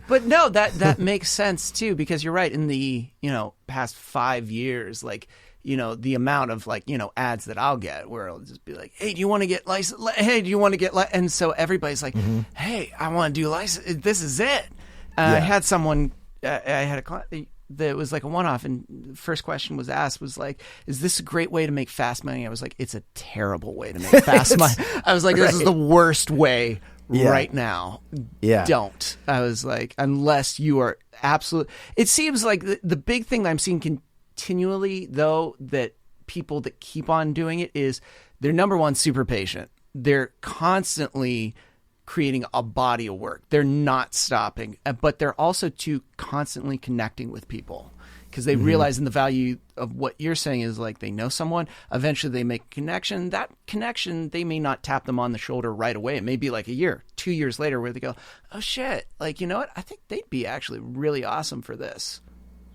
But no, that makes sense too, because you're right. In the, you know, past 5 years, like, you know, the amount of like, you know, ads that I'll get where it'll just be like, hey, do you want to get license? Hey, do you want to get and so everybody's like, hey, I want to do license. This is it. I had someone, I had a client that was like a one-off, and the first question was asked was like, is this a great way to make fast money? I was like, it's a terrible way to make fast money. I was like, this is the worst way right now. Yeah. Don't. I was like, unless you are absolute. It seems like the big thing that I'm seeing continually, though, that people that keep on doing it is they're, number one, super patient. They're constantly creating a body of work. They're not stopping, but they're also too constantly connecting with people, because they realize in the value of what you're saying is like, they know someone, eventually they make a connection. That connection, they may not tap them on the shoulder right away. It may be like a year, 2 years later, where they go, oh shit, like, you know what? I think they'd be actually really awesome for this.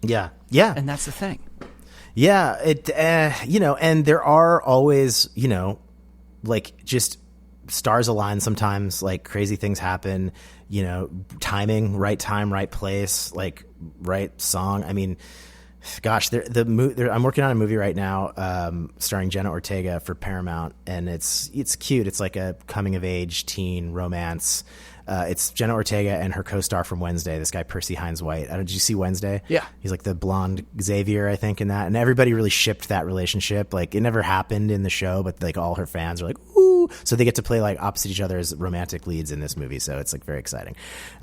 Yeah. Yeah. And that's the thing. Yeah. You know, and there are always, you know, like, just stars align sometimes, like crazy things happen, you know, timing, right time, right place, like right song. I mean, gosh, I'm working on a movie right now, starring Jenna Ortega for Paramount, and it's cute. It's like a coming of age teen romance. It's Jenna Ortega and her co-star from Wednesday, this guy Percy Hines White. Did you see Wednesday? Yeah. He's like the blonde Xavier, I think, in that. And everybody really shipped that relationship. Like, it never happened in the show, but like all her fans are like, ooh. So they get to play like opposite each other as romantic leads in this movie. So it's like very exciting.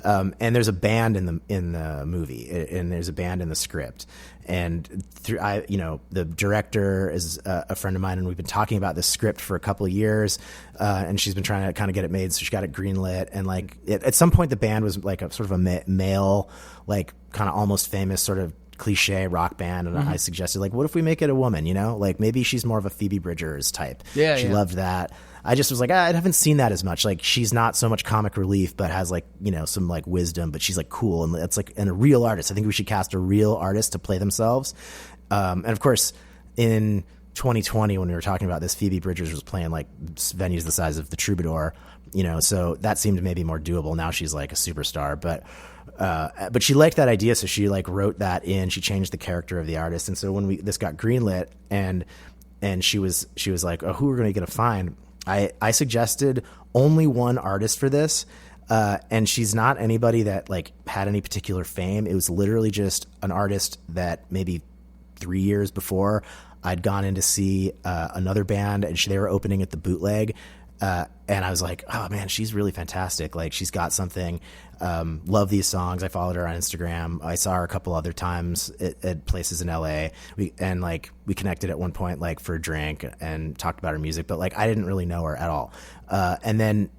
And there's a band in the movie, and there's a band in the script. And the director is a friend of mine, and we've been talking about this script for a couple of years, and she's been trying to kind of get it made. So she got it greenlit, and like at some point, the band was like a sort of a male, like kind of almost famous sort of cliche rock band, and I suggested, like, what if we make it a woman? You know, like maybe she's more of a Phoebe Bridgers type. Yeah, she loved that. I just was like, I haven't seen that as much. Like, she's not so much comic relief, but has like, you know, some like wisdom, but she's like cool. And it's like, and a real artist. I think we should cast a real artist to play themselves. And of course, in 2020, when we were talking about this, Phoebe Bridgers was playing like venues the size of the Troubadour, you know, so that seemed maybe more doable. Now she's like a superstar, but she liked that idea. So she like wrote that in, she changed the character of the artist. And so when this got greenlit, and she was like, oh, who are we going to find? I suggested only one artist for this, and she's not anybody that like had any particular fame. It was literally just an artist that maybe 3 years before I'd gone in to see another band, and they were opening at the Bootleg, and I was like, oh man, she's really fantastic. Like, she's got something. Love these songs. I followed her on Instagram. I saw her a couple other times at places in LA. We connected at one point, like for a drink, and talked about her music, but like I didn't really know her at all. And then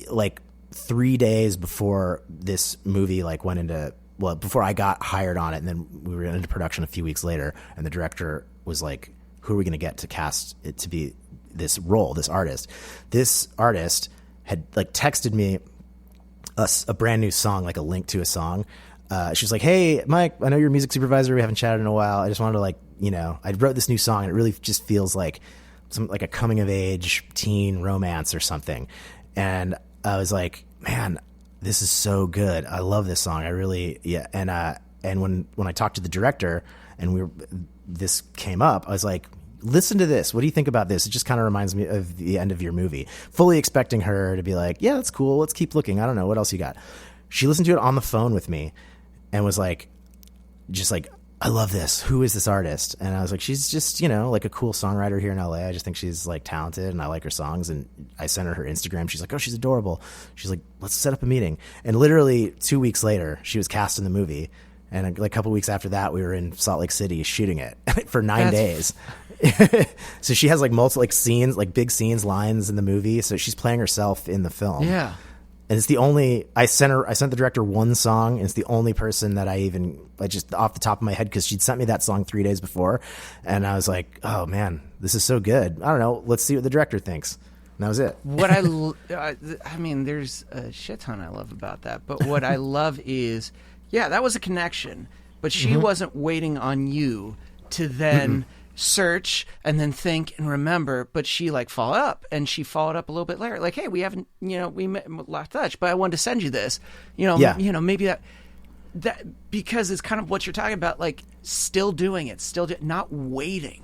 like 3 days before this movie like went into, well, before I got hired on it, and then we were into production a few weeks later, and the director was like, who are we going to get to cast it to be this role, this artist? This artist had like texted me a brand new song, like a link to a song. She's like, hey, Mike, I know you're a music supervisor. We haven't chatted in a while. I just wanted to like, you know, I wrote this new song, and it really just feels like like a coming of age teen romance or something. And I was like, man, this is so good. I love this song. I really, yeah. And when I talked to the director and this came up, I was like, listen to this. What do you think about this? It just kind of reminds me of the end of your movie. Fully expecting her to be like, yeah, that's cool. Let's keep looking. I don't know. What else you got? She listened to it on the phone with me and was like, just like, I love this. Who is this artist? And I was like, she's just, like a cool songwriter here in LA. I just think she's like talented and I like her songs. And I sent her Instagram. She's like, oh, she's adorable. She's like, let's set up a meeting. And literally 2 weeks later, she was cast in the movie. And like a couple weeks after that, we were in Salt Lake City shooting it for 9 days. So she has like multiple like scenes, like big scenes, lines in the movie. So she's playing herself in the film. Yeah. And it's the only, I sent the director one song, and it's the only person that I just off the top of my head, because she'd sent me that song 3 days before. And I was like, oh man, this is so good. I don't know. Let's see what the director thinks. And that was it. What I mean, there's a shit ton I love about that. But what I love is, yeah, that was a connection. But she wasn't waiting on you to then search and then think and remember, but she like followed up, and she followed up a little bit later, like, hey, we haven't, we lost touch, but I wanted to send you this, maybe that because it's kind of what you're talking about, like still doing it, not waiting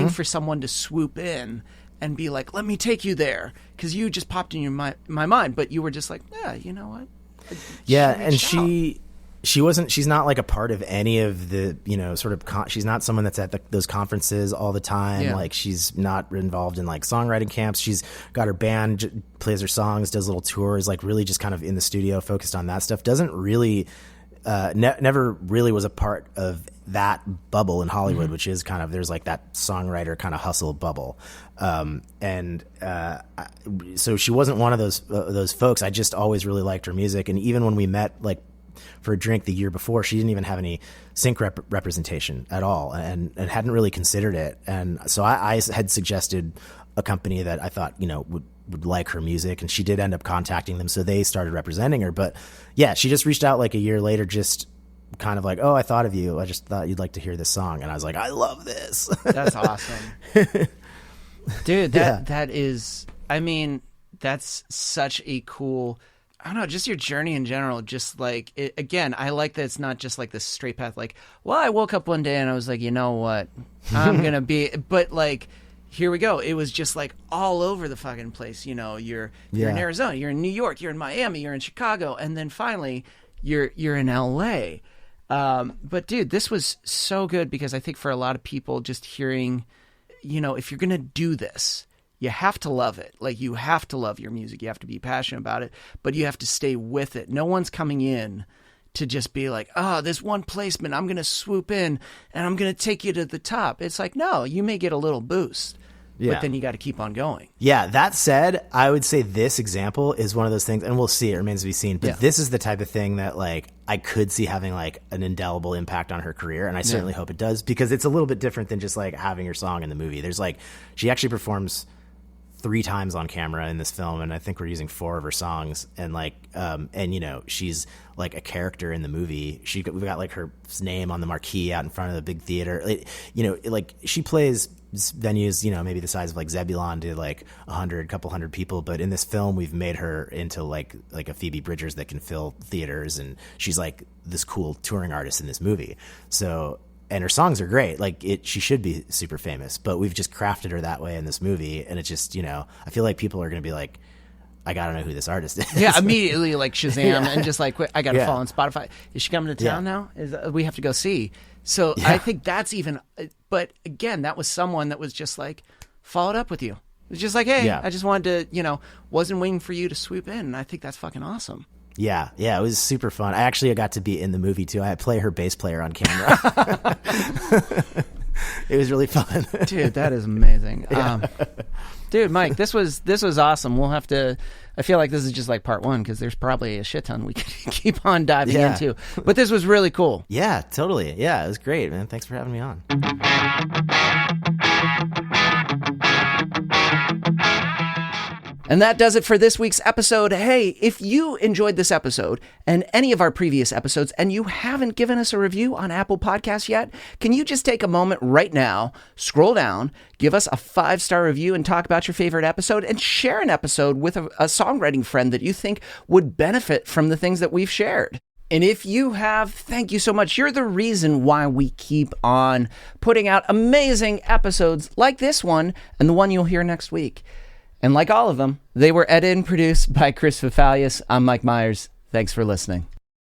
for someone to swoop in and be like, let me take you there, because you just popped in my mind, but you were just like, yeah, you know what? Yeah, and she's not like a part of any of the, she's not someone that's at those conferences all the time. Yeah. Like she's not involved in like songwriting camps. She's got her band, plays her songs, does little tours, like really just kind of in the studio, focused on that stuff. Doesn't really, never really was a part of that bubble in Hollywood, which is kind of, there's like that songwriter kind of hustle bubble. So she wasn't one of those folks. I just always really liked her music. And even when we met, like, for a drink the year before, she didn't even have any sync representation at all, and hadn't really considered it. And so I had suggested a company that I thought, would like her music, and she did end up contacting them. So they started representing her. But yeah, she just reached out like a year later, just kind of like, oh, I thought of you. I just thought you'd like to hear this song. And I was like, I love this. That's awesome. Dude, that is, I mean, that's such a cool, I don't know, just your journey in general. Just like, again, I like that it's not just like this straight path. Like, well, I woke up one day and I was like, you know what, I'm going to be, but like, here we go. It was just like all over the fucking place. You're in Arizona, you're in New York, you're in Miami, you're in Chicago. And then finally you're in LA. But dude, this was so good, because I think for a lot of people, just hearing, if you're going to do this, you have to love it. Like, you have to love your music. You have to be passionate about it, but you have to stay with it. No one's coming in to just be like, oh, this one placement, I'm going to swoop in and I'm going to take you to the top. It's like, no, you may get a little boost, but then you got to keep on going. Yeah. That said, I would say this example is one of those things, and we'll see, it remains to be seen, but this is the type of thing that like I could see having like an indelible impact on her career. And I certainly hope it does, because it's a little bit different than just like having your song in the movie. There's like, she actually performs 3 times on camera in this film, and I think we're using 4 of her songs, and like she's like a character in the movie. We've got like her name on the marquee out in front of the big theater. Like she plays venues, maybe the size of like Zebulon to like 100, couple hundred people, but in this film we've made her into like a Phoebe Bridgers that can fill theaters, and she's like this cool touring artist in this movie. So, and her songs are great. Like she should be super famous, but we've just crafted her that way in this movie. And it just, I feel like people are going to be like, I got to know who this artist is. Yeah. Immediately like Shazam and just like, I got to follow on Spotify. Is she coming to town now? We have to go see. So I think that's even, but again, that was someone that was just like followed up with you. It was just like, hey, I just wanted to, wasn't waiting for you to swoop in. And I think that's fucking awesome. Yeah, it was super fun. I actually got to be in the movie too. I play her bass player on camera. It was really fun. Dude, that is amazing. Dude, Mike, this was awesome. We'll have to, I feel like this is just like part 1, because there's probably a shit ton we could keep on diving into. But this was really cool. Yeah, totally. Yeah, it was great, man. Thanks for having me on. And that does it for this week's episode. Hey, if you enjoyed this episode and any of our previous episodes, and you haven't given us a review on Apple Podcasts yet, can you just take a moment right now, scroll down, give us a 5-star review, and talk about your favorite episode, and share an episode with a songwriting friend that you think would benefit from the things that we've shared. And if you have, thank you so much. You're the reason why we keep on putting out amazing episodes like this one and the one you'll hear next week. And like all of them, they were edited and produced by Chris Fafalius. I'm Mike Myers. Thanks for listening.